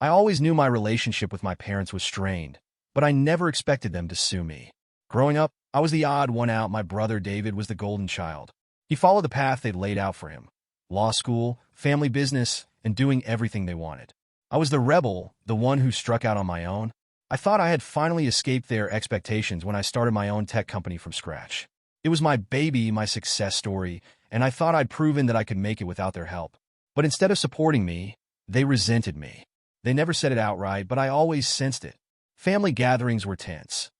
I always knew my relationship with my parents was strained, but I never expected them to sue me. Growing up, I was the odd one out. My brother David was the golden child. He followed the path they'd laid out for him: law school, family business, and doing everything they wanted. I was the rebel, the one who struck out on my own. I thought I had finally escaped their expectations when I started my own tech company from scratch. It was my baby, my success story, and I thought I'd proven that I could make it without their help. But instead of supporting me, they resented me. They never said it outright, but I always sensed it. Family gatherings were tense.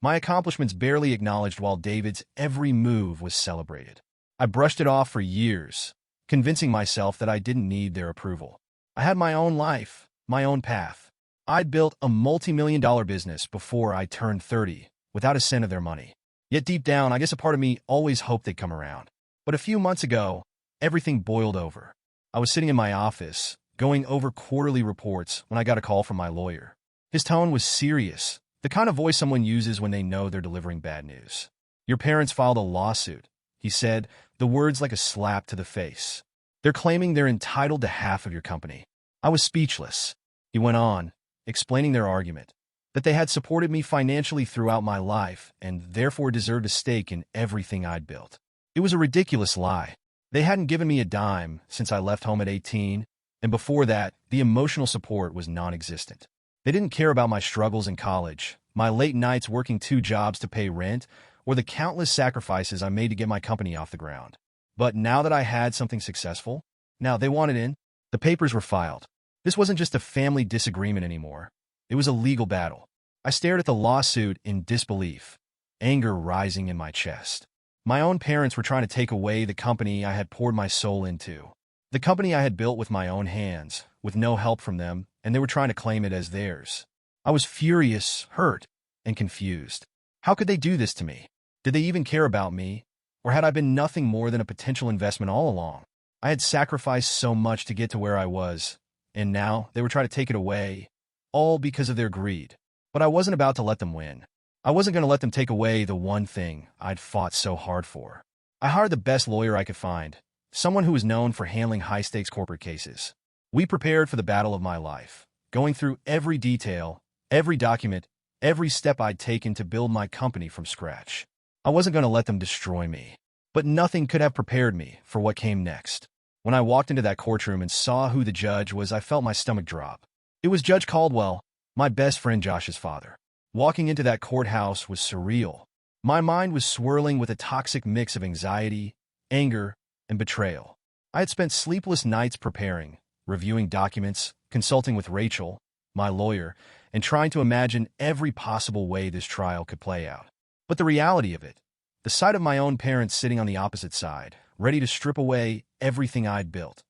My accomplishments barely acknowledged while David's every move was celebrated. I brushed it off for years, convincing myself that I didn't need their approval. I had my own life, my own path. I'd built a multi-million-dollar business before I turned 30, without a cent of their money. Yet deep down, I guess a part of me always hoped they'd come around. But a few months ago, everything boiled over. I was sitting in my office, going over quarterly reports, when I got a call from my lawyer. His tone was serious, the kind of voice someone uses when they know they're delivering bad news. "Your parents filed a lawsuit," he said, the words like a slap to the face. "They're claiming they're entitled to half of your company." I was speechless. He went on, explaining their argument, that they had supported me financially throughout my life and therefore deserved a stake in everything I'd built. It was a ridiculous lie. They hadn't given me a dime since I left home at 18, and before that, the emotional support was non-existent. They didn't care about my struggles in college, my late nights working 2 jobs to pay rent, or the countless sacrifices I made to get my company off the ground. But now that I had something successful, now they wanted in. The papers were filed. This wasn't just a family disagreement anymore. It was a legal battle. I stared at the lawsuit in disbelief, anger rising in my chest. My own parents were trying to take away the company I had poured my soul into. The company I had built with my own hands, with no help from them, and they were trying to claim it as theirs. I was furious, hurt, and confused. How could they do this to me? Did they even care about me? Or had I been nothing more than a potential investment all along? I had sacrificed so much to get to where I was, and now they were trying to take it away, all because of their greed. But I wasn't about to let them win. I wasn't going to let them take away the one thing I'd fought so hard for. I hired the best lawyer I could find, someone who was known for handling high-stakes corporate cases. We prepared for the battle of my life, going through every detail, every document, every step I'd taken to build my company from scratch. I wasn't going to let them destroy me. But nothing could have prepared me for what came next. When I walked into that courtroom and saw who the judge was, I felt my stomach drop. It was Judge Caldwell, my best friend Josh's father. Walking into that courthouse was surreal. My mind was swirling with a toxic mix of anxiety, anger, and betrayal. I had spent sleepless nights preparing, reviewing documents, consulting with Rachel, my lawyer, and trying to imagine every possible way this trial could play out. But the reality of it, the sight of my own parents sitting on the opposite side, ready to strip away everything I'd built,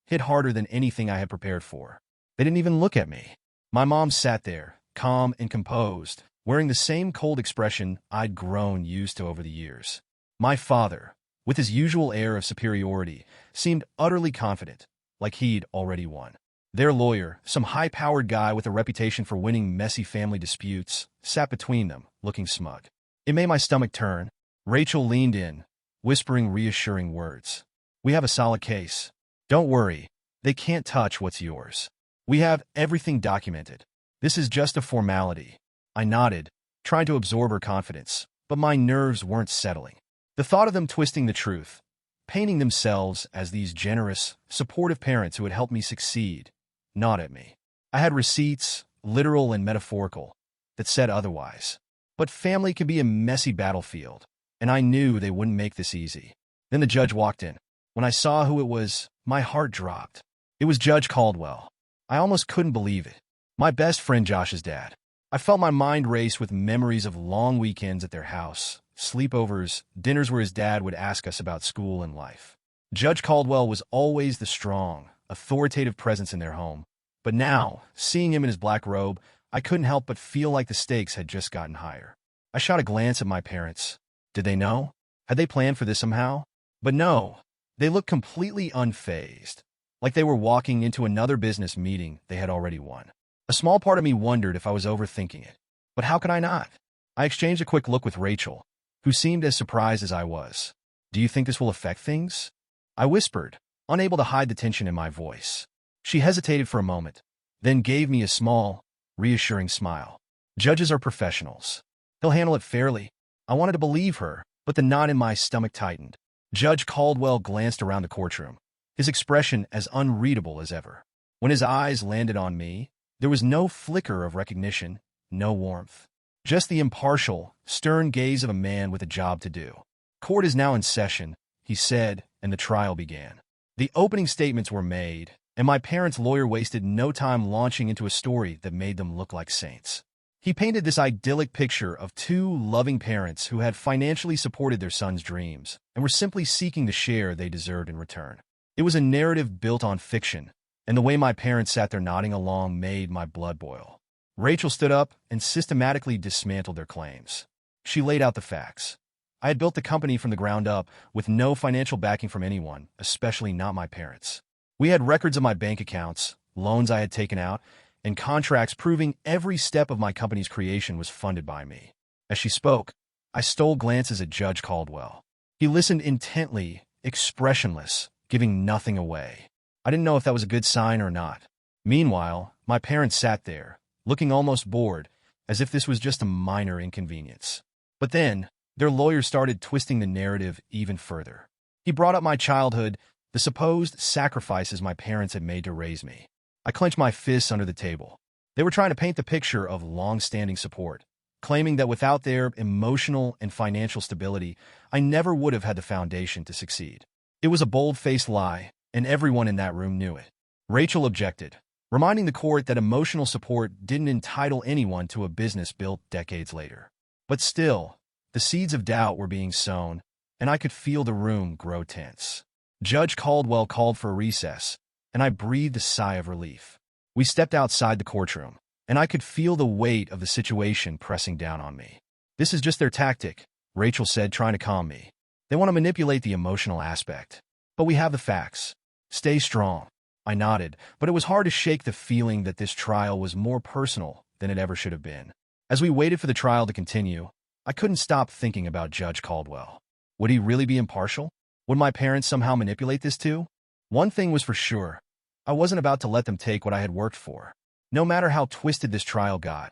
hit harder than anything I had prepared for. They didn't even look at me. My mom sat there, calm and composed, wearing the same cold expression I'd grown used to over the years. My father, with his usual air of superiority, seemed utterly confident, like he'd already won. Their lawyer, some high-powered guy with a reputation for winning messy family disputes, sat between them, looking smug. It made my stomach turn. Rachel leaned in, whispering reassuring words. "We have a solid case. Don't worry, they can't touch what's yours. We have everything documented. This is just a formality." I nodded, trying to absorb her confidence, but my nerves weren't settling. The thought of them twisting the truth, painting themselves as these generous, supportive parents who had helped me succeed, gnawed at me. I had receipts, literal and metaphorical, that said otherwise. But family can be a messy battlefield, and I knew they wouldn't make this easy. Then the judge walked in. When I saw who it was, my heart dropped. It was Judge Caldwell. I almost couldn't believe it. My best friend Josh's dad. I felt my mind race with memories of long weekends at their house, sleepovers, dinners where his dad would ask us about school and life. Judge Caldwell was always the strong, authoritative presence in their home. But now, seeing him in his black robe, I couldn't help but feel like the stakes had just gotten higher. I shot a glance at my parents. Did they know? Had they planned for this somehow? But no, they looked completely unfazed, like they were walking into another business meeting they had already won. A small part of me wondered if I was overthinking it. But how could I not? I exchanged a quick look with Rachel, who seemed as surprised as I was. "Do you think this will affect things?" I whispered, unable to hide the tension in my voice. She hesitated for a moment, then gave me a small, reassuring smile. Judges are professionals. He'll handle it fairly. I wanted to believe her, but the knot in my stomach tightened. Judge Caldwell glanced around the courtroom, his expression as unreadable as ever. When his eyes landed on me, there was no flicker of recognition, no warmth. Just the impartial, stern gaze of a man with a job to do. Court is now in session, he said, and the trial began. The opening statements were made, and my parents' lawyer wasted no time launching into a story that made them look like saints. He painted this idyllic picture of two loving parents who had financially supported their son's dreams and were simply seeking the share they deserved in return. It was a narrative built on fiction, and the way my parents sat there nodding along made my blood boil. Rachel stood up and systematically dismantled their claims. She laid out the facts. I had built the company from the ground up with no financial backing from anyone, especially not my parents. We had records of my bank accounts, loans I had taken out, and contracts proving every step of my company's creation was funded by me. As she spoke, I stole glances at Judge Caldwell. He listened intently, expressionless, giving nothing away. I didn't know if that was a good sign or not. Meanwhile, my parents sat there, looking almost bored, as if this was just a minor inconvenience. But then, their lawyer started twisting the narrative even further. He brought up my childhood, the supposed sacrifices my parents had made to raise me. I clenched my fists under the table. They were trying to paint the picture of long-standing support, claiming that without their emotional and financial stability, I never would have had the foundation to succeed. It was a bold-faced lie, and everyone in that room knew it. Rachel objected, reminding the court that emotional support didn't entitle anyone to a business built decades later. But still, the seeds of doubt were being sown, and I could feel the room grow tense. Judge Caldwell called for a recess, and I breathed a sigh of relief. We stepped outside the courtroom, and I could feel the weight of the situation pressing down on me. This is just their tactic, Rachel said, trying to calm me. They want to manipulate the emotional aspect. But we have the facts. Stay strong. I nodded, but it was hard to shake the feeling that this trial was more personal than it ever should have been. As we waited for the trial to continue, I couldn't stop thinking about Judge Caldwell. Would he really be impartial? Would my parents somehow manipulate this too? One thing was for sure. I wasn't about to let them take what I had worked for. No matter how twisted this trial got,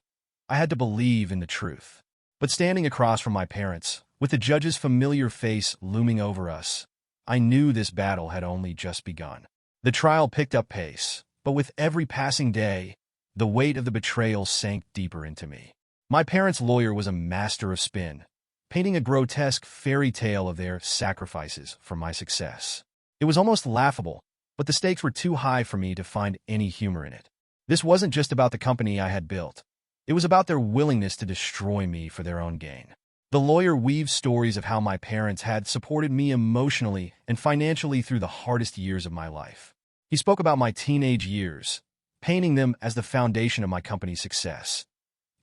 I had to believe in the truth. But standing across from my parents, with the judge's familiar face looming over us, I knew this battle had only just begun. The trial picked up pace, but with every passing day, the weight of the betrayal sank deeper into me. My parents' lawyer was a master of spin, painting a grotesque fairy tale of their sacrifices for my success. It was almost laughable, but the stakes were too high for me to find any humor in it. This wasn't just about the company I had built. It was about their willingness to destroy me for their own gain. The lawyer weaved stories of how my parents had supported me emotionally and financially through the hardest years of my life. He spoke about my teenage years, painting them as the foundation of my company's success.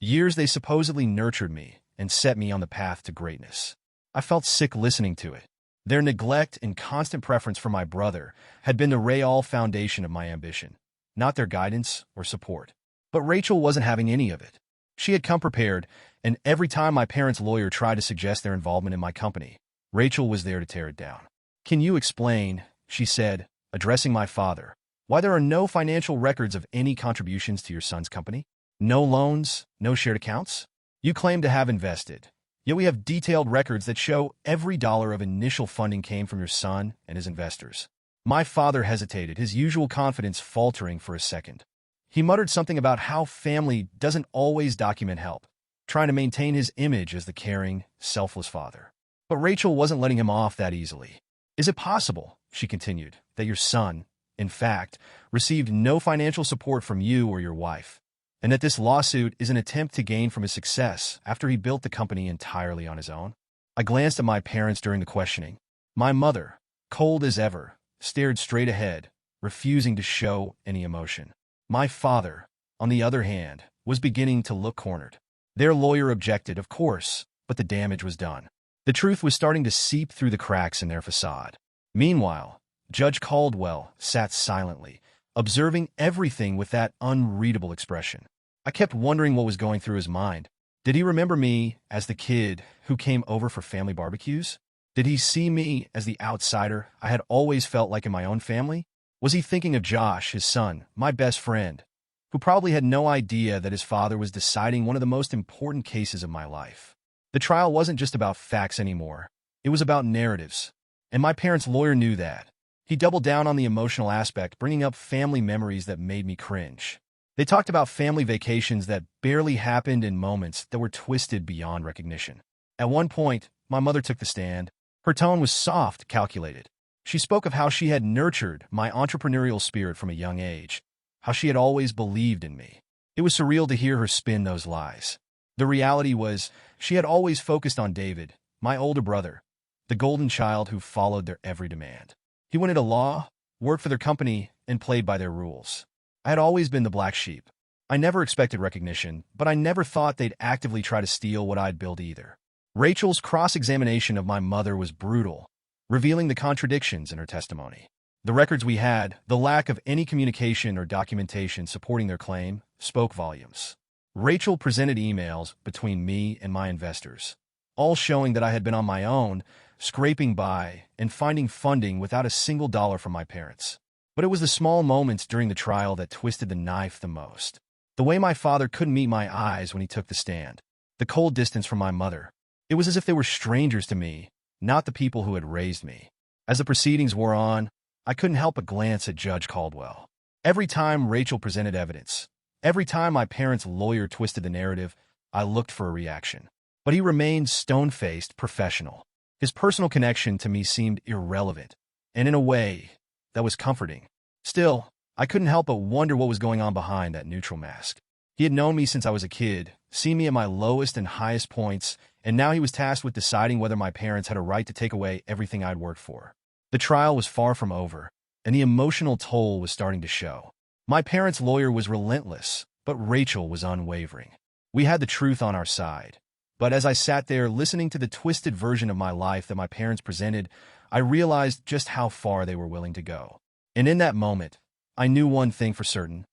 Years they supposedly nurtured me and set me on the path to greatness. I felt sick listening to it. Their neglect and constant preference for my brother had been the real foundation of my ambition, not their guidance or support. But Rachel wasn't having any of it. She had come prepared, and every time my parents' lawyer tried to suggest their involvement in my company, Rachel was there to tear it down. "Can you explain," she said, addressing my father, "why there are no financial records of any contributions to your son's company? No loans, no shared accounts? You claim to have invested, yet we have detailed records that show every dollar of initial funding came from your son and his investors." My father hesitated, his usual confidence faltering for a second. He muttered something about how family doesn't always document help, trying to maintain his image as the caring, selfless father. But Rachel wasn't letting him off that easily. "Is it possible," she continued, "that your son, in fact, received no financial support from you or your wife, and that this lawsuit is an attempt to gain from his success after he built the company entirely on his own?" I glanced at my parents during the questioning. My mother, cold as ever, stared straight ahead, refusing to show any emotion. My father, on the other hand, was beginning to look cornered. Their lawyer objected, of course, but the damage was done. The truth was starting to seep through the cracks in their facade. Meanwhile, Judge Caldwell sat silently, observing everything with that unreadable expression. I kept wondering what was going through his mind. Did he remember me as the kid who came over for family barbecues? Did he see me as the outsider I had always felt like in my own family? Was he thinking of Josh, his son, my best friend, who probably had no idea that his father was deciding one of the most important cases of my life. The trial wasn't just about facts anymore. It was about narratives. And my parents' lawyer knew that. He doubled down on the emotional aspect, bringing up family memories that made me cringe. They talked about family vacations that barely happened and moments that were twisted beyond recognition. At one point, my mother took the stand. Her tone was soft, calculated. She spoke of how she had nurtured my entrepreneurial spirit from a young age, how she had always believed in me. It was surreal to hear her spin those lies. The reality was, she had always focused on David, my older brother, the golden child who followed their every demand. He went into law, worked for their company, and played by their rules. I had always been the black sheep. I never expected recognition, but I never thought they'd actively try to steal what I'd built either. Rachel's cross-examination of my mother was brutal, revealing the contradictions in her testimony. The records we had, the lack of any communication or documentation supporting their claim, spoke volumes. Rachel presented emails between me and my investors, all showing that I had been on my own, scraping by, and finding funding without a single dollar from my parents. But it was the small moments during the trial that twisted the knife the most. The way my father couldn't meet my eyes when he took the stand. The cold distance from my mother. It was as if they were strangers to me, not the people who had raised me. As the proceedings wore on, I couldn't help but glance at Judge Caldwell. Every time Rachel presented evidence, every time my parents' lawyer twisted the narrative, I looked for a reaction. But he remained stone-faced, professional. His personal connection to me seemed irrelevant, and in a way, that was comforting. Still, I couldn't help but wonder what was going on behind that neutral mask. He had known me since I was a kid, seen me at my lowest and highest points, and now he was tasked with deciding whether my parents had a right to take away everything I'd worked for. The trial was far from over, and the emotional toll was starting to show. My parents' lawyer was relentless, but Rachel was unwavering. We had the truth on our side. But as I sat there listening to the twisted version of my life that my parents presented, I realized just how far they were willing to go. And in that moment, I knew one thing for certain.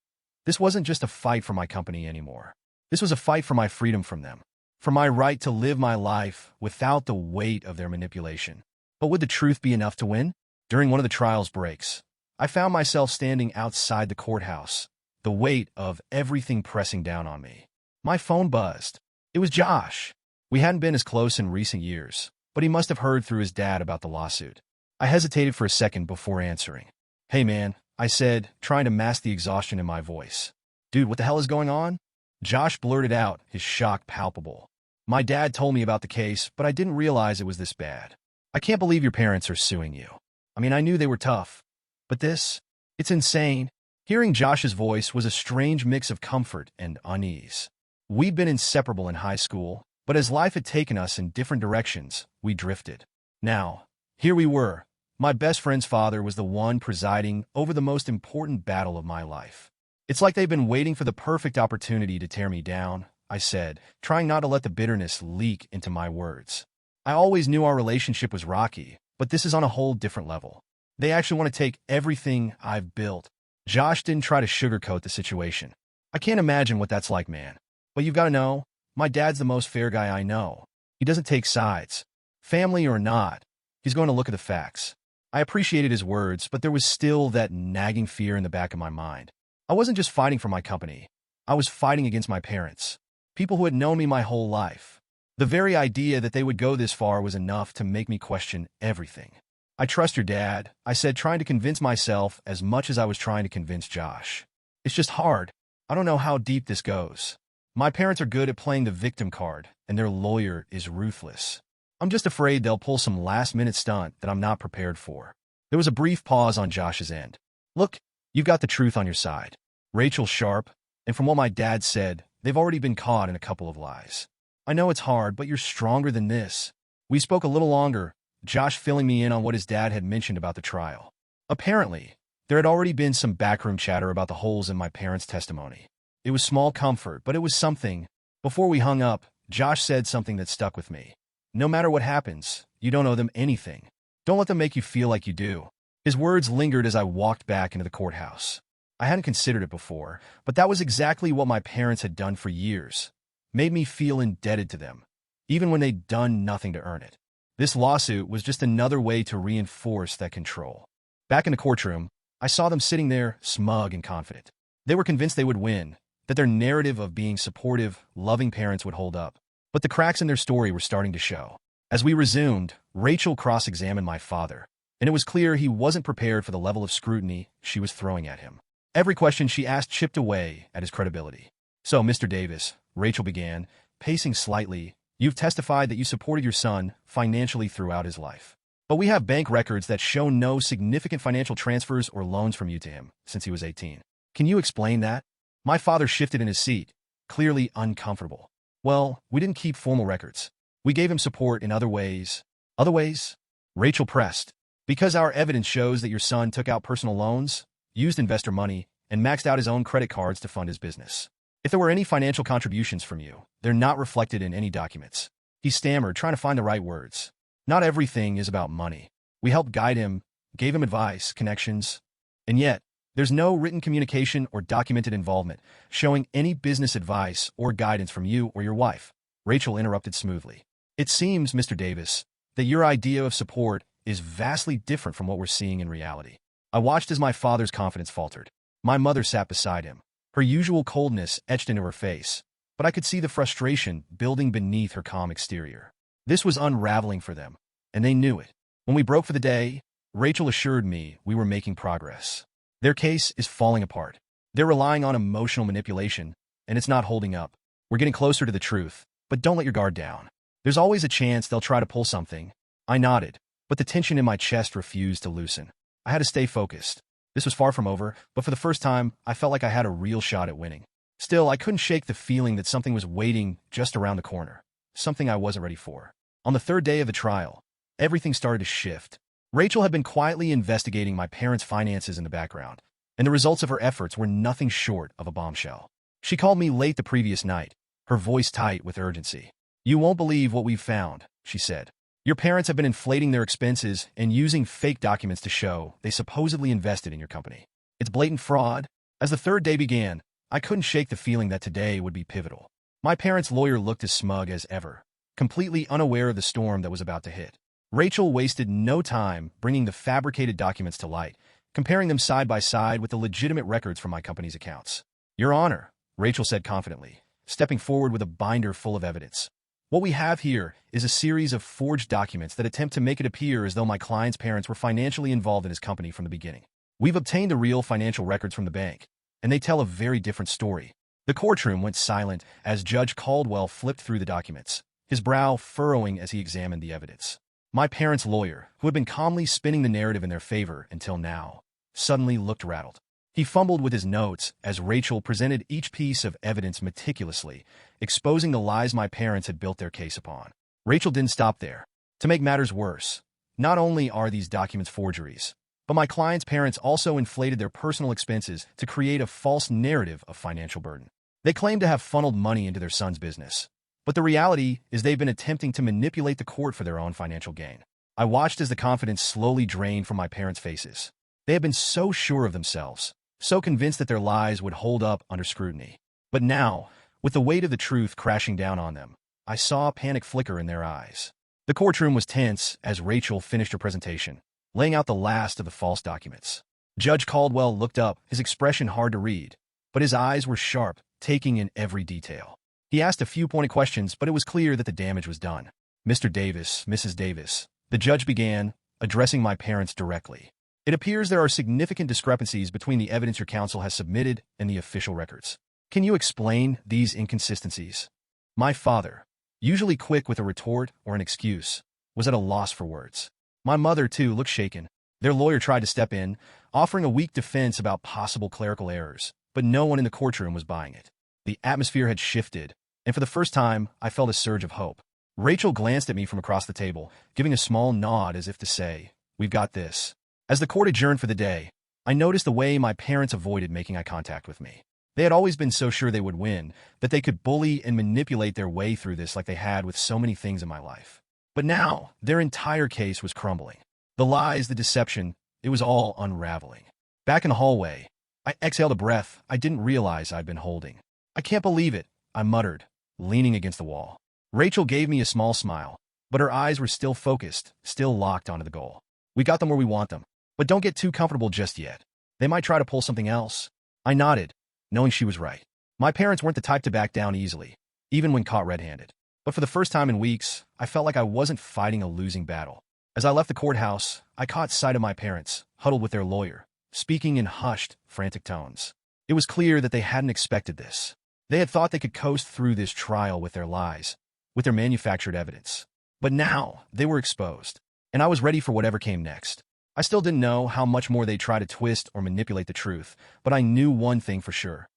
This wasn't just a fight for my company anymore. This was a fight for my freedom from them, for my right to live my life without the weight of their manipulation. But would the truth be enough to win? During one of the trial's breaks, I found myself standing outside the courthouse, the weight of everything pressing down on me. My phone buzzed. It was Josh. We hadn't been as close in recent years, but he must have heard through his dad about the lawsuit. I hesitated for a second before answering. "Hey man," I said, trying to mask the exhaustion in my voice. "Dude, what the hell is going on?" Josh blurted out, his shock palpable. "My dad told me about the case, but I didn't realize it was this bad. I can't believe your parents are suing you. I mean, I knew they were tough, but this, it's insane." Hearing Josh's voice was a strange mix of comfort and unease. We'd been inseparable in high school, but as life had taken us in different directions, we drifted. Now, here we were. My best friend's father was the one presiding over the most important battle of my life. "It's like they've been waiting for the perfect opportunity to tear me down," I said, trying not to let the bitterness leak into my words. "I always knew our relationship was rocky, but this is on a whole different level. They actually want to take everything I've built." Josh didn't try to sugarcoat the situation. "I can't imagine what that's like, man. But you've got to know, my dad's the most fair guy I know. He doesn't take sides. Family or not, he's going to look at the facts." I appreciated his words, but there was still that nagging fear in the back of my mind. I wasn't just fighting for my company. I was fighting against my parents, people who had known me my whole life. The very idea that they would go this far was enough to make me question everything. "I trust your dad," I said, trying to convince myself as much as I was trying to convince Josh. "It's just hard. I don't know how deep this goes. My parents are good at playing the victim card, and their lawyer is ruthless. I'm just afraid they'll pull some last-minute stunt that I'm not prepared for." There was a brief pause on Josh's end. "Look, you've got the truth on your side. Rachel's sharp, and from what my dad said, they've already been caught in a couple of lies. I know it's hard, but you're stronger than this." We spoke a little longer, Josh filling me in on what his dad had mentioned about the trial. Apparently, there had already been some backroom chatter about the holes in my parents' testimony. It was small comfort, but it was something. Before we hung up, Josh said something that stuck with me. "No matter what happens, you don't owe them anything. Don't let them make you feel like you do." His words lingered as I walked back into the courthouse. I hadn't considered it before, but that was exactly what my parents had done for years. Made me feel indebted to them, even when they'd done nothing to earn it. This lawsuit was just another way to reinforce that control. Back in the courtroom, I saw them sitting there, smug and confident. They were convinced they would win, that their narrative of being supportive, loving parents would hold up. But the cracks in their story were starting to show. As we resumed, Rachel cross-examined my father, and it was clear he wasn't prepared for the level of scrutiny she was throwing at him. Every question she asked chipped away at his credibility. "So, Mr. Davis," Rachel began, pacing slightly, "you've testified that you supported your son financially throughout his life. But we have bank records that show no significant financial transfers or loans from you to him since he was 18. Can you explain that?" My father shifted in his seat, clearly uncomfortable. "Well, we didn't keep formal records. We gave him support in other ways." "Other ways?" Rachel pressed. "Because our evidence shows that your son took out personal loans, used investor money, and maxed out his own credit cards to fund his business. If there were any financial contributions from you, they're not reflected in any documents." He stammered, trying to find the right words. "Not everything is about money. We helped guide him, gave him advice, connections. And yet, there's no written communication or documented involvement showing any business advice or guidance from you or your wife." Rachel interrupted smoothly. "It seems, Mr. Davis, that your idea of support is vastly different from what we're seeing in reality." I watched as my father's confidence faltered. My mother sat beside him, her usual coldness etched into her face, but I could see the frustration building beneath her calm exterior. This was unraveling for them, and they knew it. When we broke for the day, Rachel assured me we were making progress. "Their case is falling apart. They're relying on emotional manipulation, and it's not holding up. We're getting closer to the truth, but don't let your guard down. There's always a chance they'll try to pull something." I nodded, but the tension in my chest refused to loosen. I had to stay focused. This was far from over, but for the first time, I felt like I had a real shot at winning. Still, I couldn't shake the feeling that something was waiting just around the corner, something I wasn't ready for. On the third day of the trial, everything started to shift. Rachel had been quietly investigating my parents' finances in the background, and the results of her efforts were nothing short of a bombshell. She called me late the previous night, her voice tight with urgency. "You won't believe what we've found," she said. "Your parents have been inflating their expenses and using fake documents to show they supposedly invested in your company. It's blatant fraud." As the third day began, I couldn't shake the feeling that today would be pivotal. My parents' lawyer looked as smug as ever, completely unaware of the storm that was about to hit. Rachel wasted no time bringing the fabricated documents to light, comparing them side by side with the legitimate records from my company's accounts. "Your Honor," Rachel said confidently, stepping forward with a binder full of evidence. "What we have here is a series of forged documents that attempt to make it appear as though my client's parents were financially involved in his company from the beginning. We've obtained the real financial records from the bank, and they tell a very different story." The courtroom went silent as Judge Caldwell flipped through the documents, his brow furrowing as he examined the evidence. My parents' lawyer, who had been calmly spinning the narrative in their favor until now, suddenly looked rattled. He fumbled with his notes as Rachel presented each piece of evidence meticulously, exposing the lies my parents had built their case upon. Rachel didn't stop there. To make matters worse, not only are these documents forgeries, but my client's parents also inflated their personal expenses to create a false narrative of financial burden. They claim to have funneled money into their son's business, but the reality is they've been attempting to manipulate the court for their own financial gain. I watched as the confidence slowly drained from my parents' faces. They had been so sure of themselves, so convinced that their lies would hold up under scrutiny. But now, with the weight of the truth crashing down on them, I saw a panic flicker in their eyes. The courtroom was tense as Rachel finished her presentation, laying out the last of the false documents. Judge Caldwell looked up, his expression hard to read, but his eyes were sharp, taking in every detail. He asked a few pointed questions, but it was clear that the damage was done. "Mr. Davis, Mrs. Davis," the judge began, addressing my parents directly. "It appears there are significant discrepancies between the evidence your counsel has submitted and the official records. Can you explain these inconsistencies?" My father, usually quick with a retort or an excuse, was at a loss for words. My mother, too, looked shaken. Their lawyer tried to step in, offering a weak defense about possible clerical errors, but no one in the courtroom was buying it. The atmosphere had shifted, and for the first time, I felt a surge of hope. Rachel glanced at me from across the table, giving a small nod as if to say, "We've got this." As the court adjourned for the day, I noticed the way my parents avoided making eye contact with me. They had always been so sure they would win, that they could bully and manipulate their way through this like they had with so many things in my life. But now, their entire case was crumbling. The lies, the deception, it was all unraveling. Back in the hallway, I exhaled a breath I didn't realize I'd been holding. "I can't believe it," I muttered, leaning against the wall. Rachel gave me a small smile, but her eyes were still focused, still locked onto the goal. "We got them where we want them. But don't get too comfortable just yet. They might try to pull something else." I nodded, knowing she was right. My parents weren't the type to back down easily, even when caught red-handed. But for the first time in weeks, I felt like I wasn't fighting a losing battle. As I left the courthouse, I caught sight of my parents, huddled with their lawyer, speaking in hushed, frantic tones. It was clear that they hadn't expected this. They had thought they could coast through this trial with their lies, with their manufactured evidence. But now, they were exposed, and I was ready for whatever came next. I still didn't know how much more they'd try to twist or manipulate the truth, but I knew one thing for sure.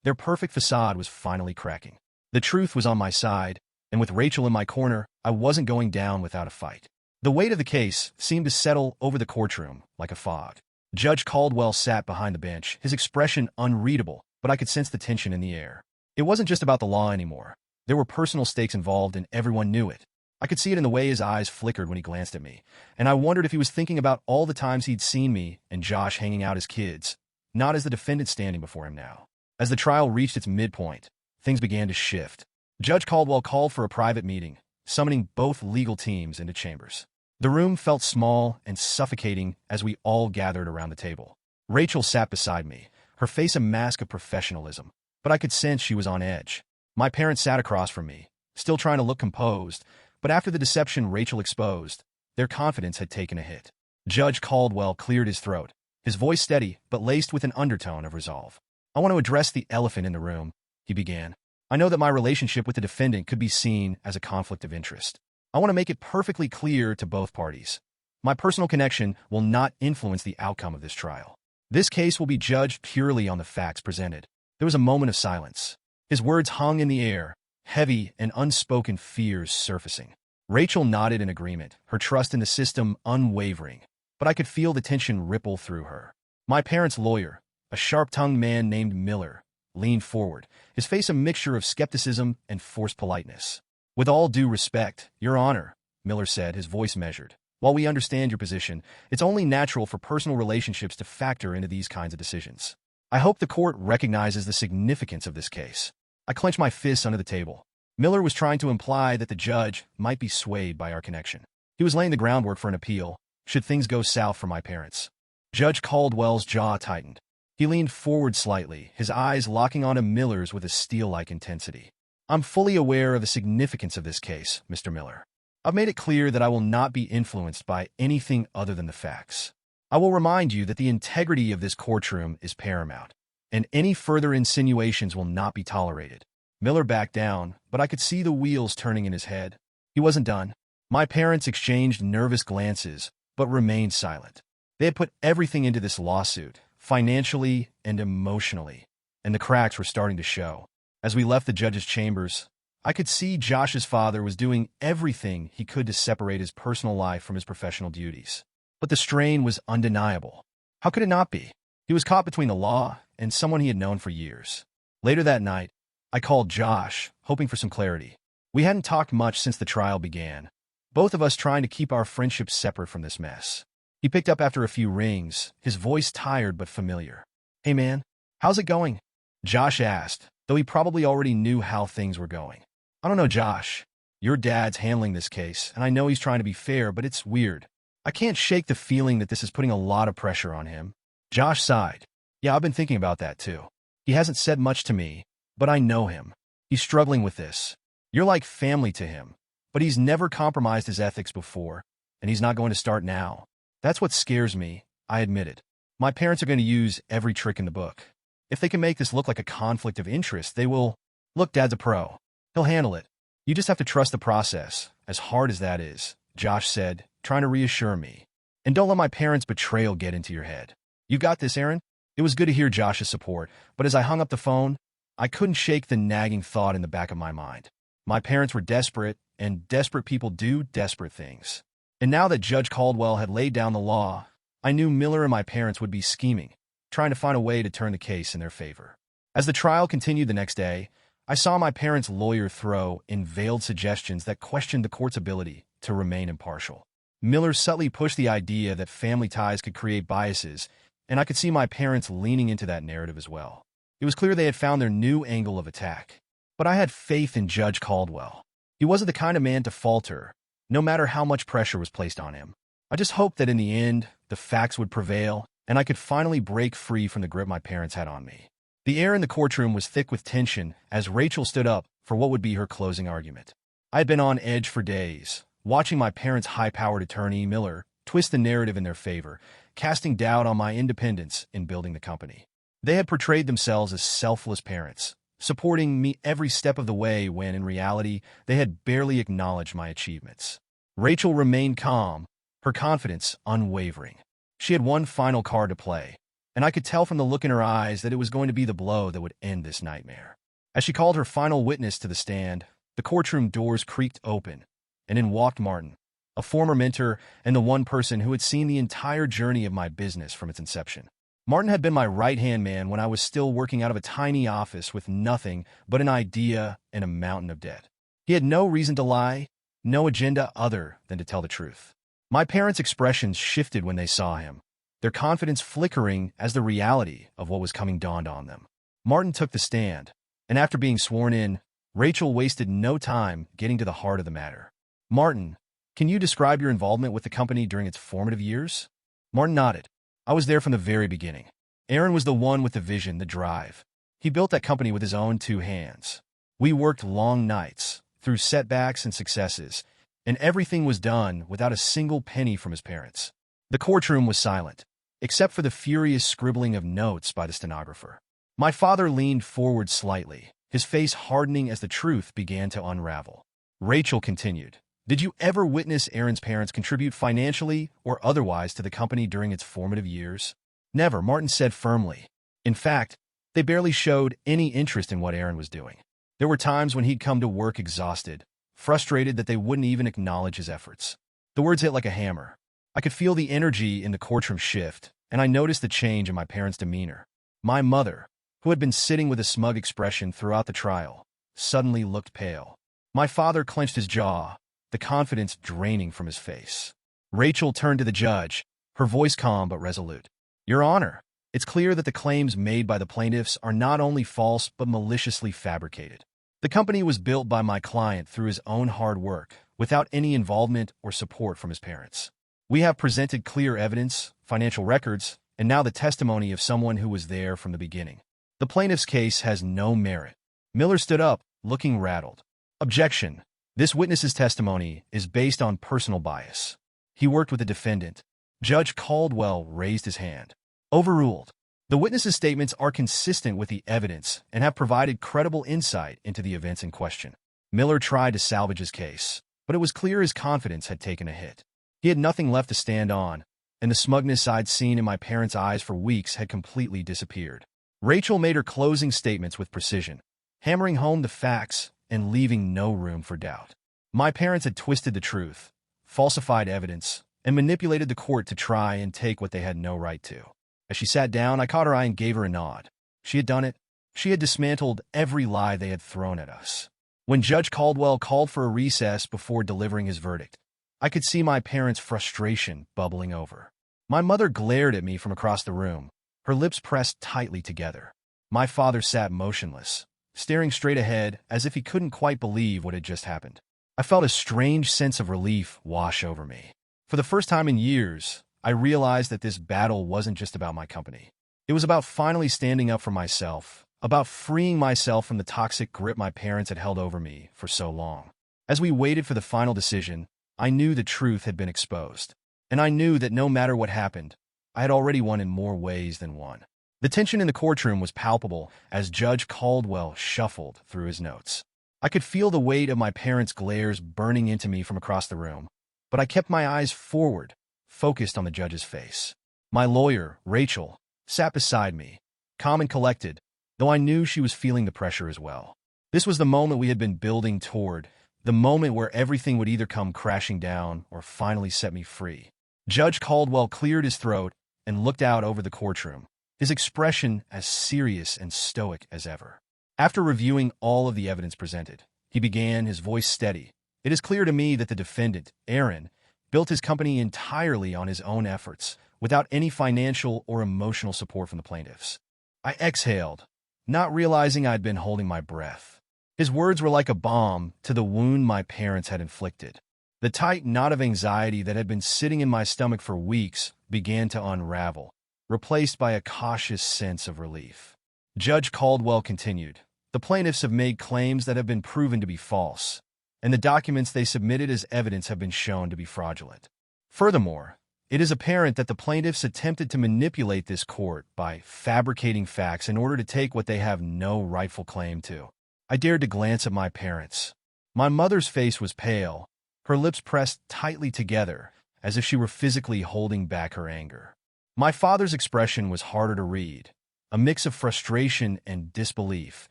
Their perfect facade was finally cracking. The truth was on my side, and with Rachel in my corner, I wasn't going down without a fight. The weight of the case seemed to settle over the courtroom like a fog. Judge Caldwell sat behind the bench, his expression unreadable, but I could sense the tension in the air. It wasn't just about the law anymore. There were personal stakes involved, and everyone knew it. I could see it in the way his eyes flickered when he glanced at me, and I wondered if he was thinking about all the times he'd seen me and Josh hanging out as kids, not as the defendant standing before him now. As the trial reached its midpoint, things began to shift. Judge Caldwell called for a private meeting, summoning both legal teams into chambers. The room felt small and suffocating as we all gathered around the table. Rachel sat beside me, her face a mask of professionalism, but I could sense she was on edge. My parents sat across from me, still trying to look composed, but after the deception Rachel exposed, their confidence had taken a hit. Judge Caldwell cleared his throat, his voice steady but laced with an undertone of resolve. "I want to address the elephant in the room," he began. "I know that my relationship with the defendant could be seen as a conflict of interest. I want to make it perfectly clear to both parties. My personal connection will not influence the outcome of this trial. This case will be judged purely on the facts presented." There was a moment of silence. His words hung in the air, heavy and unspoken fears surfacing. Rachel nodded in agreement, her trust in the system unwavering, but I could feel the tension ripple through her. My parents' lawyer, a sharp-tongued man named Miller, leaned forward, his face a mixture of skepticism and forced politeness. "With all due respect, Your Honor," Miller said, his voice measured. "While we understand your position, it's only natural for personal relationships to factor into these kinds of decisions. I hope the court recognizes the significance of this case." I clenched my fists under the table. Miller was trying to imply that the judge might be swayed by our connection. He was laying the groundwork for an appeal, should things go south for my parents. Judge Caldwell's jaw tightened. He leaned forward slightly, his eyes locking onto Miller's with a steel-like intensity. "I'm fully aware of the significance of this case, Mr. Miller. I've made it clear that I will not be influenced by anything other than the facts. I will remind you that the integrity of this courtroom is paramount, and any further insinuations will not be tolerated." Miller backed down, but I could see the wheels turning in his head. He wasn't done. My parents exchanged nervous glances, but remained silent. They had put everything into this lawsuit, financially and emotionally, and the cracks were starting to show. As we left the judge's chambers, I could see Josh's father was doing everything he could to separate his personal life from his professional duties. But the strain was undeniable. How could it not be? He was caught between the law and someone he had known for years. Later that night, I called Josh, hoping for some clarity. We hadn't talked much since the trial began, both of us trying to keep our friendship separate from this mess. He picked up after a few rings, his voice tired but familiar. "Hey man, how's it going?" Josh asked, though he probably already knew how things were going. "I don't know, Josh. Your dad's handling this case, and I know he's trying to be fair, but it's weird. I can't shake the feeling that this is putting a lot of pressure on him." Josh sighed. "Yeah, I've been thinking about that too. He hasn't said much to me, but I know him. He's struggling with this. You're like family to him, but he's never compromised his ethics before, and he's not going to start now. That's what scares me," I admitted. "My parents are going to use every trick in the book. If they can make this look like a conflict of interest, they will. Look, Dad's a pro. He'll handle it. You just have to trust the process, as hard as that is," Josh said, trying to reassure me. "And don't let my parents' betrayal get into your head. You got this, Aaron." It was good to hear Josh's support, but as I hung up the phone, I couldn't shake the nagging thought in the back of my mind. My parents were desperate, and desperate people do desperate things. And now that Judge Caldwell had laid down the law, I knew Miller and my parents would be scheming, trying to find a way to turn the case in their favor. As the trial continued the next day, I saw my parents' lawyer throw in veiled suggestions that questioned the court's ability to remain impartial. Miller subtly pushed the idea that family ties could create biases, and I could see my parents leaning into that narrative as well. It was clear they had found their new angle of attack. But I had faith in Judge Caldwell. He wasn't the kind of man to falter, no matter how much pressure was placed on him. I just hoped that in the end, the facts would prevail, and I could finally break free from the grip my parents had on me. The air in the courtroom was thick with tension as Rachel stood up for what would be her closing argument. I had been on edge for days, watching my parents' high-powered attorney, Miller, twist the narrative in their favor, casting doubt on my independence in building the company. They had portrayed themselves as selfless parents, supporting me every step of the way when, in reality, they had barely acknowledged my achievements. Rachel remained calm, her confidence unwavering. She had one final card to play, and I could tell from the look in her eyes that it was going to be the blow that would end this nightmare. As she called her final witness to the stand, the courtroom doors creaked open, and in walked Martin, a former mentor and the one person who had seen the entire journey of my business from its inception. Martin had been my right-hand man when I was still working out of a tiny office with nothing but an idea and a mountain of debt. He had no reason to lie, no agenda other than to tell the truth. My parents' expressions shifted when they saw him, their confidence flickering as the reality of what was coming dawned on them. Martin took the stand, and after being sworn in, Rachel wasted no time getting to the heart of the matter. "Martin, can you describe your involvement with the company during its formative years?" Martin nodded. "I was there from the very beginning. Aaron was the one with the vision, the drive. He built that company with his own two hands. We worked long nights, through setbacks and successes, and everything was done without a single penny from his parents." The courtroom was silent, except for the furious scribbling of notes by the stenographer. My father leaned forward slightly, his face hardening as the truth began to unravel. Rachel continued, "Did you ever witness Aaron's parents contribute financially or otherwise to the company during its formative years?" "Never," Martin said firmly. "In fact, they barely showed any interest in what Aaron was doing. There were times when he'd come to work exhausted, frustrated that they wouldn't even acknowledge his efforts." The words hit like a hammer. I could feel the energy in the courtroom shift, and I noticed the change in my parents' demeanor. My mother, who had been sitting with a smug expression throughout the trial, suddenly looked pale. My father clenched his jaw, the confidence draining from his face. Rachel turned to the judge, her voice calm but resolute. "Your Honor, it's clear that the claims made by the plaintiffs are not only false but maliciously fabricated. The company was built by my client through his own hard work, without any involvement or support from his parents. We have presented clear evidence, financial records, and now the testimony of someone who was there from the beginning. The plaintiff's case has no merit." Miller stood up, looking rattled. "Objection. This witness's testimony is based on personal bias. He worked with the defendant." Judge Caldwell raised his hand. "Overruled. The witness's statements are consistent with the evidence and have provided credible insight into the events in question." Miller tried to salvage his case, but it was clear his confidence had taken a hit. He had nothing left to stand on, and the smugness I'd seen in my parents' eyes for weeks had completely disappeared. Rachel made her closing statements with precision, hammering home the facts and leaving no room for doubt. My parents had twisted the truth, falsified evidence, and manipulated the court to try and take what they had no right to. As she sat down, I caught her eye and gave her a nod. She had done it. She had dismantled every lie they had thrown at us. When Judge Caldwell called for a recess before delivering his verdict, I could see my parents' frustration bubbling over. My mother glared at me from across the room, her lips pressed tightly together. My father sat motionless, staring straight ahead as if he couldn't quite believe what had just happened. I felt a strange sense of relief wash over me. For the first time in years, I realized that this battle wasn't just about my company. It was about finally standing up for myself, about freeing myself from the toxic grip my parents had held over me for so long. As we waited for the final decision, I knew the truth had been exposed, and I knew that no matter what happened, I had already won in more ways than one. The tension in the courtroom was palpable as Judge Caldwell shuffled through his notes. I could feel the weight of my parents' glares burning into me from across the room, but I kept my eyes forward, focused on the judge's face. My lawyer, Rachel, sat beside me, calm and collected, though I knew she was feeling the pressure as well. This was the moment we had been building toward, the moment where everything would either come crashing down or finally set me free. Judge Caldwell cleared his throat and looked out over the courtroom, his expression as serious and stoic as ever. After reviewing all of the evidence presented, he began, his voice steady. "It is clear to me that the defendant, Aaron, built his company entirely on his own efforts, without any financial or emotional support from the plaintiffs." I exhaled, not realizing I'd been holding my breath. His words were like a balm to the wound my parents had inflicted. The tight knot of anxiety that had been sitting in my stomach for weeks began to unravel, replaced by a cautious sense of relief. Judge Caldwell continued, "The plaintiffs have made claims that have been proven to be false, and the documents they submitted as evidence have been shown to be fraudulent. Furthermore, it is apparent that the plaintiffs attempted to manipulate this court by fabricating facts in order to take what they have no rightful claim to." I dared to glance at my parents. My mother's face was pale, her lips pressed tightly together, as if she were physically holding back her anger. My father's expression was harder to read, a mix of frustration and disbelief,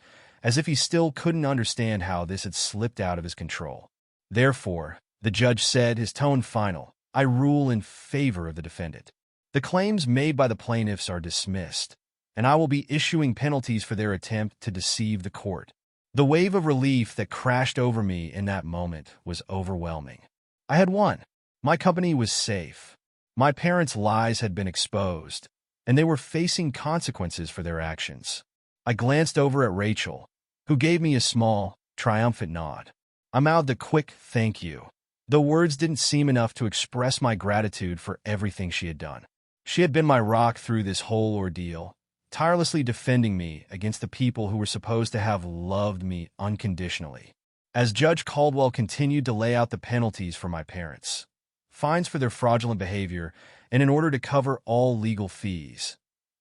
as if he still couldn't understand how this had slipped out of his control. "Therefore," the judge said, his tone final, "I rule in favor of the defendant. The claims made by the plaintiffs are dismissed, and I will be issuing penalties for their attempt to deceive the court." The wave of relief that crashed over me in that moment was overwhelming. I had won. My company was safe. My parents' lies had been exposed, and they were facing consequences for their actions. I glanced over at Rachel, who gave me a small, triumphant nod. I mouthed a quick thank you, though words didn't seem enough to express my gratitude for everything she had done. She had been my rock through this whole ordeal, tirelessly defending me against the people who were supposed to have loved me unconditionally. As Judge Caldwell continued to lay out the penalties for my parents, fines for their fraudulent behavior, and in order to cover all legal fees,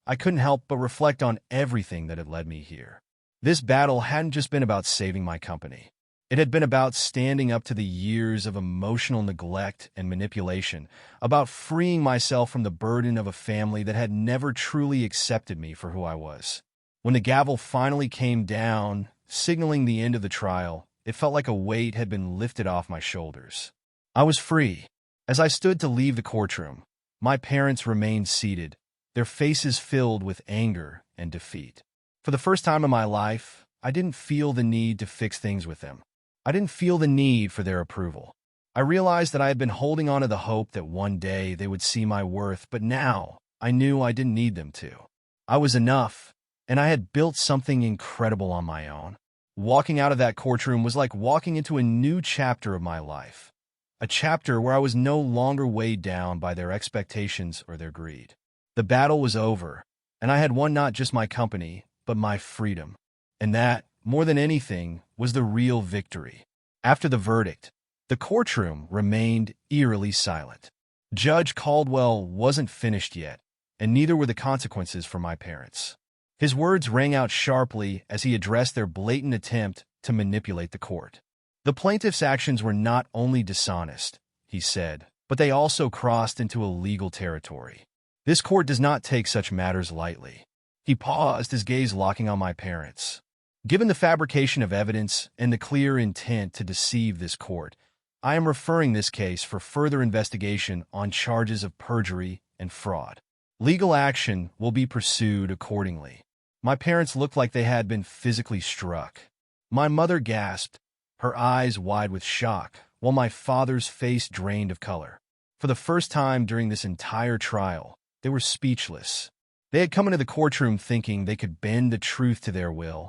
I couldn't help but reflect on everything that had led me here. This battle hadn't just been about saving my company. It had been about standing up to the years of emotional neglect and manipulation, about freeing myself from the burden of a family that had never truly accepted me for who I was. When the gavel finally came down, signaling the end of the trial, it felt like a weight had been lifted off my shoulders. I was free. As I stood to leave the courtroom, my parents remained seated, their faces filled with anger and defeat. For the first time in my life, I didn't feel the need to fix things with them. I didn't feel the need for their approval. I realized that I had been holding on to the hope that one day they would see my worth, but now I knew I didn't need them to. I was enough, and I had built something incredible on my own. Walking out of that courtroom was like walking into a new chapter of my life, a chapter where I was no longer weighed down by their expectations or their greed. The battle was over, and I had won not just my company, but my freedom. And that, more than anything, was the real victory. After the verdict, the courtroom remained eerily silent. Judge Caldwell wasn't finished yet, and neither were the consequences for my parents. His words rang out sharply as he addressed their blatant attempt to manipulate the court. "The plaintiff's actions were not only dishonest," he said, "but they also crossed into illegal territory. This court does not take such matters lightly." He paused, his gaze locking on my parents. "Given the fabrication of evidence and the clear intent to deceive this court, I am referring this case for further investigation on charges of perjury and fraud. Legal action will be pursued accordingly." My parents looked like they had been physically struck. My mother gasped, her eyes wide with shock, while my father's face drained of color. For the first time during this entire trial, they were speechless. They had come into the courtroom thinking they could bend the truth to their will,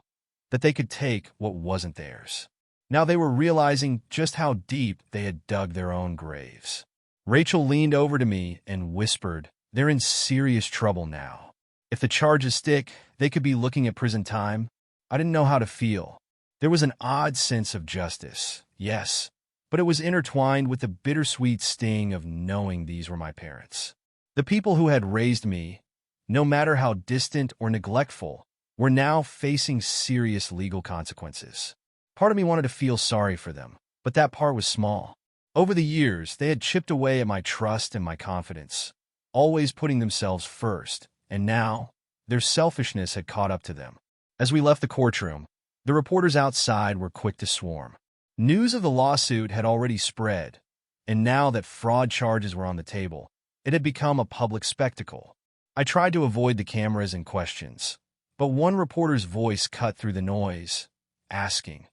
that they could take what wasn't theirs. Now they were realizing just how deep they had dug their own graves. Rachel leaned over to me and whispered, "They're in serious trouble now. If the charges stick, they could be looking at prison time." I didn't know how to feel. There was an odd sense of justice, yes, but it was intertwined with the bittersweet sting of knowing these were my parents. The people who had raised me, no matter how distant or neglectful, were now facing serious legal consequences. Part of me wanted to feel sorry for them, but that part was small. Over the years, they had chipped away at my trust and my confidence, always putting themselves first, and now, their selfishness had caught up to them. As we left the courtroom, the reporters outside were quick to swarm. News of the lawsuit had already spread, and now that fraud charges were on the table, it had become a public spectacle. I tried to avoid the cameras and questions, but one reporter's voice cut through the noise, asking,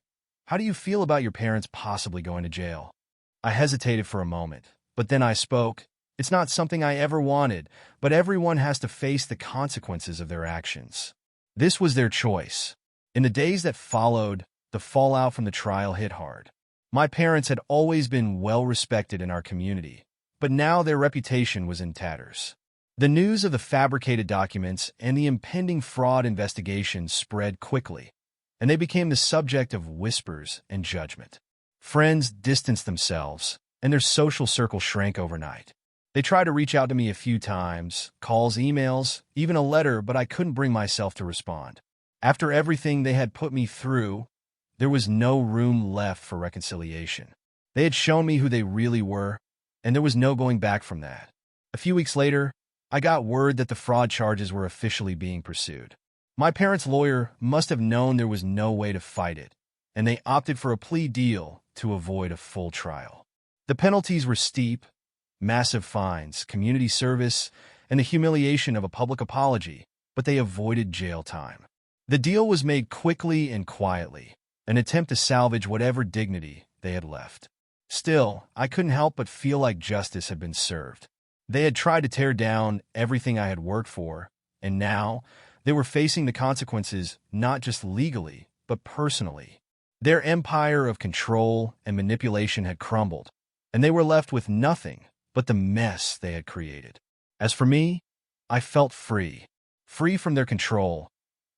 "How do you feel about your parents possibly going to jail?" I hesitated for a moment, but then I spoke. "It's not something I ever wanted, but everyone has to face the consequences of their actions. This was their choice." In the days that followed, the fallout from the trial hit hard. My parents had always been well respected in our community, but now their reputation was in tatters. The news of the fabricated documents and the impending fraud investigation spread quickly, and they became the subject of whispers and judgment. Friends distanced themselves, and their social circle shrank overnight. They tried to reach out to me a few times, calls, emails, even a letter, but I couldn't bring myself to respond. After everything they had put me through, there was no room left for reconciliation. They had shown me who they really were, and there was no going back from that. A few weeks later, I got word that the fraud charges were officially being pursued. My parents' lawyer must have known there was no way to fight it, and they opted for a plea deal to avoid a full trial. The penalties were steep: massive fines, community service, and the humiliation of a public apology, but they avoided jail time. The deal was made quickly and quietly, an attempt to salvage whatever dignity they had left. Still, I couldn't help but feel like justice had been served. They had tried to tear down everything I had worked for, and now they were facing the consequences not just legally, but personally. Their empire of control and manipulation had crumbled, and they were left with nothing but the mess they had created. As for me, I felt free. Free from their control,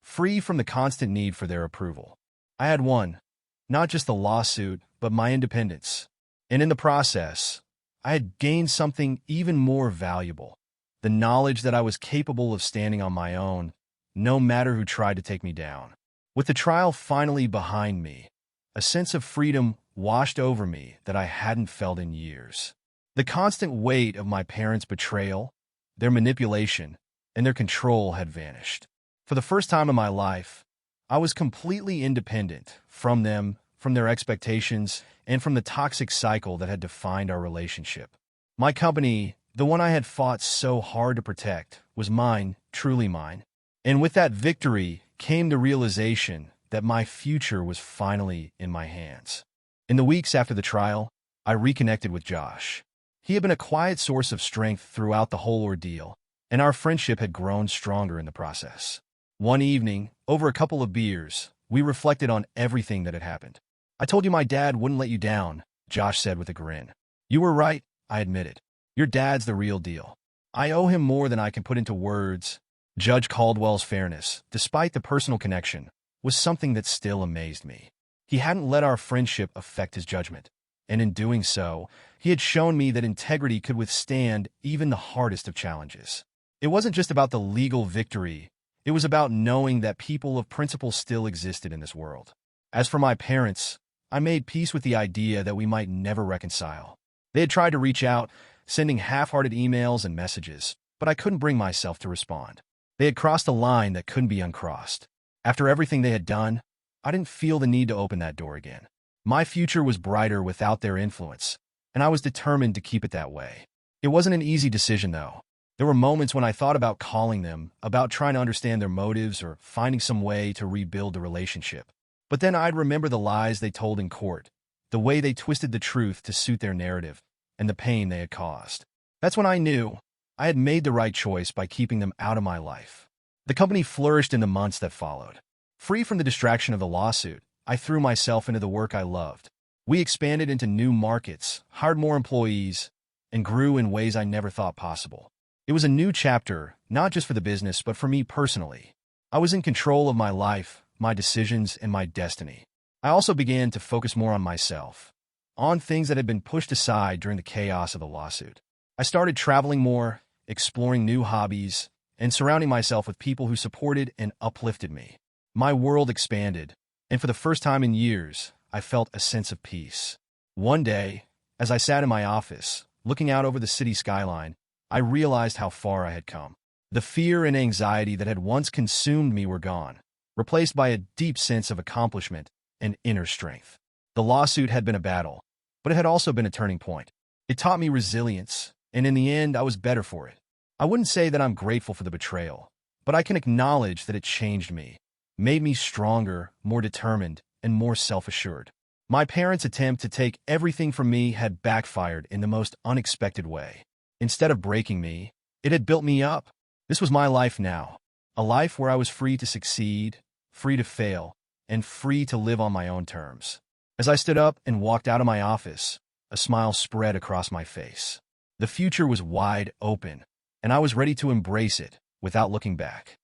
free from the constant need for their approval. I had won, not just the lawsuit, but my independence. And in the process, I had gained something even more valuable: the knowledge that I was capable of standing on my own, no matter who tried to take me down. With the trial finally behind me, a sense of freedom washed over me that I hadn't felt in years. The constant weight of my parents' betrayal, their manipulation, and their control had vanished. For the first time in my life, I was completely independent from them, from their expectations, and from the toxic cycle that had defined our relationship. My company, the one I had fought so hard to protect, was mine, truly mine. And with that victory came the realization that my future was finally in my hands. In the weeks after the trial, I reconnected with Josh. He had been a quiet source of strength throughout the whole ordeal, and our friendship had grown stronger in the process. One evening, over a couple of beers, we reflected on everything that had happened. "I told you my dad wouldn't let you down," Josh said with a grin. "You were right," I admitted. "Your dad's the real deal. I owe him more than I can put into words." Judge Caldwell's fairness, despite the personal connection, was something that still amazed me. He hadn't let our friendship affect his judgment, and in doing so, he had shown me that integrity could withstand even the hardest of challenges. It wasn't just about the legal victory. It was about knowing that people of principle still existed in this world. As for my parents, I made peace with the idea that we might never reconcile. They had tried to reach out, sending half-hearted emails and messages, but I couldn't bring myself to respond. They had crossed a line that couldn't be uncrossed. After everything they had done, I didn't feel the need to open that door again. My future was brighter without their influence, and I was determined to keep it that way. It wasn't an easy decision, though. There were moments when I thought about calling them, about trying to understand their motives or finding some way to rebuild the relationship. But then I'd remember the lies they told in court, the way they twisted the truth to suit their narrative, and the pain they had caused. That's when I knew I had made the right choice by keeping them out of my life. The company flourished in the months that followed. Free from the distraction of the lawsuit, I threw myself into the work I loved. We expanded into new markets, hired more employees, and grew in ways I never thought possible. It was a new chapter, not just for the business, but for me personally. I was in control of my life, my decisions, and my destiny. I also began to focus more on myself, on things that had been pushed aside during the chaos of the lawsuit. I started traveling more, exploring new hobbies, and surrounding myself with people who supported and uplifted me. My world expanded, and for the first time in years, I felt a sense of peace. One day, as I sat in my office, looking out over the city skyline, I realized how far I had come. The fear and anxiety that had once consumed me were gone, replaced by a deep sense of accomplishment and inner strength. The lawsuit had been a battle, but it had also been a turning point. It taught me resilience, and in the end, I was better for it. I wouldn't say that I'm grateful for the betrayal, but I can acknowledge that it changed me, made me stronger, more determined, and more self-assured. My parents' attempt to take everything from me had backfired in the most unexpected way. Instead of breaking me, it had built me up. This was my life now, a life where I was free to succeed, free to fail, and free to live on my own terms. As I stood up and walked out of my office, a smile spread across my face. The future was wide open, and I was ready to embrace it without looking back.